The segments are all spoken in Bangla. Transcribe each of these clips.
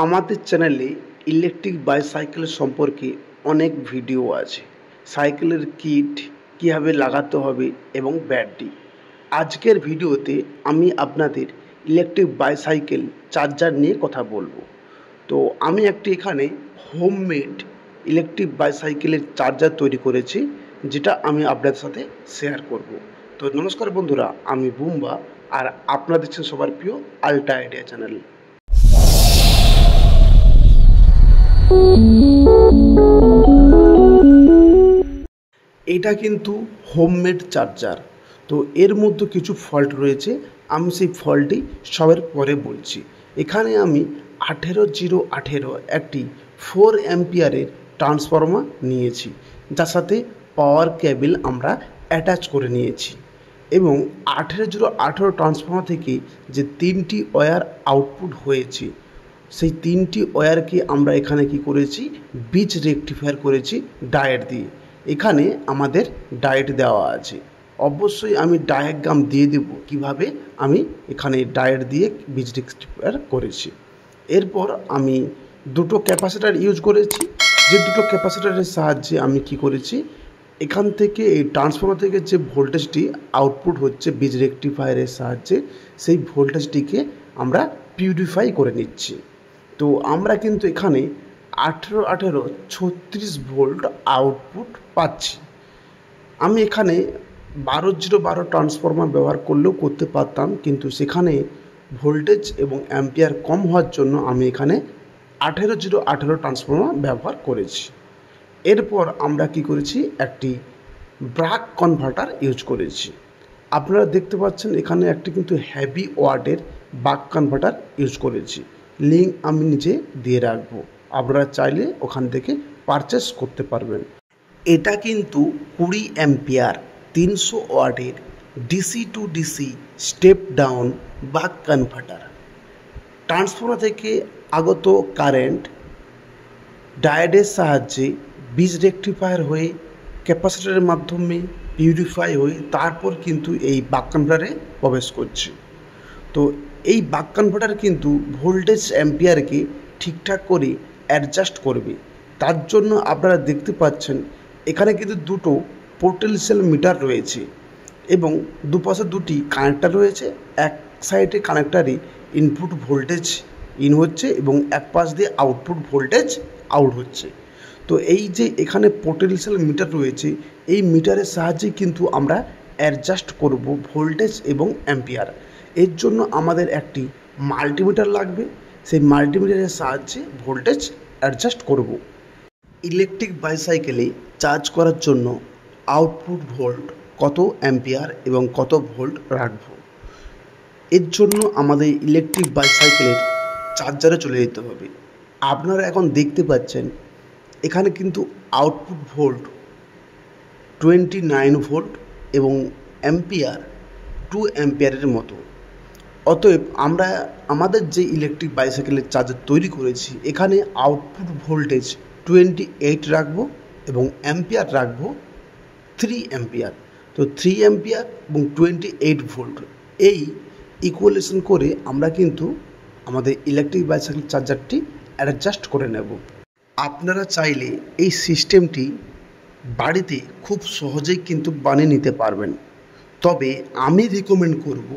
আমাদের চ্যানেলে ইলেকট্রিক বাইসাইকেল সম্পর্কে অনেক ভিডিও আছে। সাইকেলের কিট কীভাবে লাগাতে হবে এবং ব্যাটারি। আজকের ভিডিওতে আমি আপনাদের ইলেকট্রিক বাইসাইকেল চার্জার নিয়ে কথা বলবো। তো আমি একটি এখানে হোমমেড ইলেকট্রিক বাইসাইকেলের চার্জার তৈরি করেছি, যেটা আমি আপনাদের সাথে শেয়ার করব। তো নমস্কার বন্ধুরা, আমি বুম্বা, আর আপনারা দেখছেন সবার প্রিয় আল্ট্রা আইডিয়া চ্যানেল। এটা কিন্তু হোমমেড চার্জার। তো এর মধ্যে কিছু ফল্ট রয়েছে, আমি সেই ফল্টই সবার পরে বলছি। এখানে আমি 18018 একটি 4 অ্যাম্পিয়ারের ট্রান্সফর্মার নিয়েছি, যার সাথে পাওয়ার কেবল আমরা অ্যাটাচ করে নিয়েছি। এবং 18018 ট্রান্সফর্মার থেকে যে 3টি ওয়্যার আউটপুট হয়েছে, সেই 3টি ওয়্যারকে আমরা এখানে কি করেছি, বীজ রেকটিফায়ার করেছি ডায়োড দিয়ে। এখানে আমাদের ডায়োড দেওয়া আছে, অবশ্যই আমি ডায়াগ্রাম দিয়ে দেব কিভাবে আমি এখানে ডায়োড দিয়ে বীজ রেকটিফায়ার করেছি। এরপর আমি দুটো ক্যাপাসিটার ইউজ করেছি, যে দুটো ক্যাপাসিটারের সাহায্যে আমি কি করেছি, এখান থেকে এই ট্রান্সফর্মার থেকে যে ভোল্টেজটি আউটপুট হচ্ছে বীজ রেকটিফায়ারের সাহায্যে, সেই ভোল্টেজটিকে আমরা পিউরিফাই করে নিচ্ছি। তো আমরা কিন্তু এখানে 18 36 ভোল্ট আউটপুট পাচ্ছি। আমি এখানে 12 ট্রান্সফর্মার ব্যবহার করলেও করতে পারতাম, কিন্তু সেখানে ভোল্টেজ এবং অ্যাম্পিয়ার কম হওয়ার জন্য আমি এখানে 18 ট্রান্সফর্মার ব্যবহার করেছি। এরপর আমরা কি করেছি, একটি ব্রাক কনভার্টার ইউজ করেছি। আপনারা দেখতে পাচ্ছেন এখানে একটি কিন্তু হেভি ওয়াটের বাক কনভার্টার ইউজ করেছি। লিঙ্ক আমি নিচে দিয়ে রাখবো, আপনারা চাইলে ওখান থেকে পারচেস করতে পারবেন। এটা কিন্তু 20 অ্যাম্পিয়ার 300 ওয়াটের DC two DC step down বাক কনভার্টার। ট্রান্সফর্মার থেকে আগত কারেন্ট ডায়োডের সাহায্যে বীজ রেকটিফায়ার হয়ে ক্যাপাসিটরের মাধ্যমে পিউরিফাই হয়ে তারপর কিন্তু এই বাক কনভার্টারে প্রবেশ করছে। তো এই বাক কনভার্টার কিন্তু ভোল্টেজ অ্যাম্পিয়ারকে ঠিকঠাক করে অ্যাডজাস্ট করবে। তার জন্য আপনারা দেখতে পাচ্ছেন এখানে কিন্তু দুটো পোটেনশিয়াল মিটার রয়েছে এবং দুপাশে দুটি কানেক্টার রয়েছে। এক সাইডে কানেক্টারে ইনপুট ভোল্টেজ ইন হচ্ছে এবং এক পাশ দিয়ে আউটপুট ভোল্টেজ আউট হচ্ছে। তো এই যে এখানে পোটেনশিয়াল মিটার রয়েছে, এই মিটারের সাহায্যে কিন্তু আমরা অ্যাডজাস্ট করব ভোল্টেজ এবং অ্যাম্পিয়ার। এর জন্য আমাদের একটি মাল্টিমিটার লাগবে, সেই মাল্টিমিটারের সাহায্যে ভোল্টেজ অ্যাডজাস্ট করব। ইলেকট্রিক বাইসাইকেলে চার্জ করার জন্য আউটপুট ভোল্ট কত অ্যাম্পিয়ার এবং কত ভোল্ট রাখব, এর জন্য আমাদের ইলেকট্রিক বাইসাইকেলের চার্জারে চলে যেতে হবে। আপনারা এখন দেখতে পাচ্ছেন এখানে কিন্তু আউটপুট ভোল্ট 29 ভোল্ট এবং অ্যাম্পিয়ার 2 অ্যাম্পিয়ারের মতো। অতএব আমরা আমাদের যে ইলেকট্রিক বাইসাইকেলের চার্জার তৈরি করেছি, এখানে আউটপুট ভোল্টেজ 28 রাখবো এবং অ্যাম্পিয়ার রাখবো 3 অ্যাম্পিয়ার। তো 3 অ্যাম্পিয়ার এবং 28 ভোল্ট, এই ইকুয়ালেশন করে আমরা কিন্তু আমাদের ইলেকট্রিক বাইসাইকেল চার্জারটি অ্যাডজাস্ট করে নেব। আপনারা চাইলে এই সিস্টেমটি বাড়িতে খুব সহজেই কিন্তু বানিয়ে নিতে পারবেন, তবে আমি রিকমেন্ড করব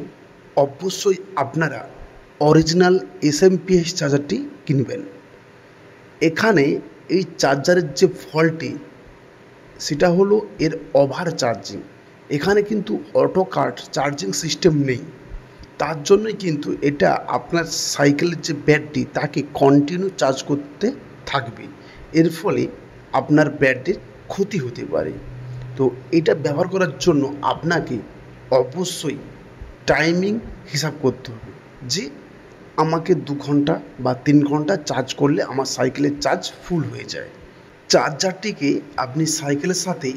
অবশ্যই আপনারা অরিজিনাল এসএমপিএস চার্জারটি কিনবেন। এখানে এই চার্জারের যে ফল্টটি, সেটা হলো এর ওভার চার্জিং। এখানে কিন্তু অটো কাট চার্জিং সিস্টেম নেই, তার জন্যই কিন্তু এটা আপনার সাইকেলের যে ব্যাটারি তাকে কন্টিনিউ চার্জ করতে থাকবে, এর ফলে আপনার ব্যাটারির ক্ষতি হতে পারে। তো এটা ব্যবহার করার জন্য আপনাকে অবশ্যই টাইমিং হিসাব করতে হবে, যে আমাকে 2 ঘন্টা বা 3 ঘন্টা চার্জ করলে আমার সাইকেলের চার্জ ফুল হয়ে যায়। চার্জারটিকে আপনি সাইকেলের সাথে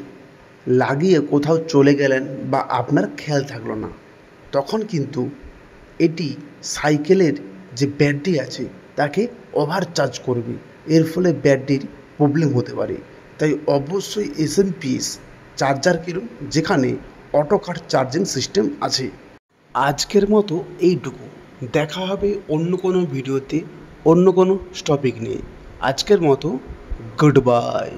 লাগিয়ে কোথাও চলে গেলেন বা আপনার খেয়াল থাকলো না, তখন কিন্তু এটি সাইকেলের যে ব্যাটারি আছে তাকে ওভার চার্জ করবে, এর ফলে ব্যাটারির প্রবলেম হতে পারে। তাই অবশ্যই এসএমপিএস চার্জার কিনুন, যেখানে অটো কাট চার্জিং সিস্টেম আছে। আজকের মতো এইটুকু, দেখা হবে অন্য কোনো ভিডিওতে অন্য কোনো টপিক নিয়ে। আজকের মতো গুড বাই।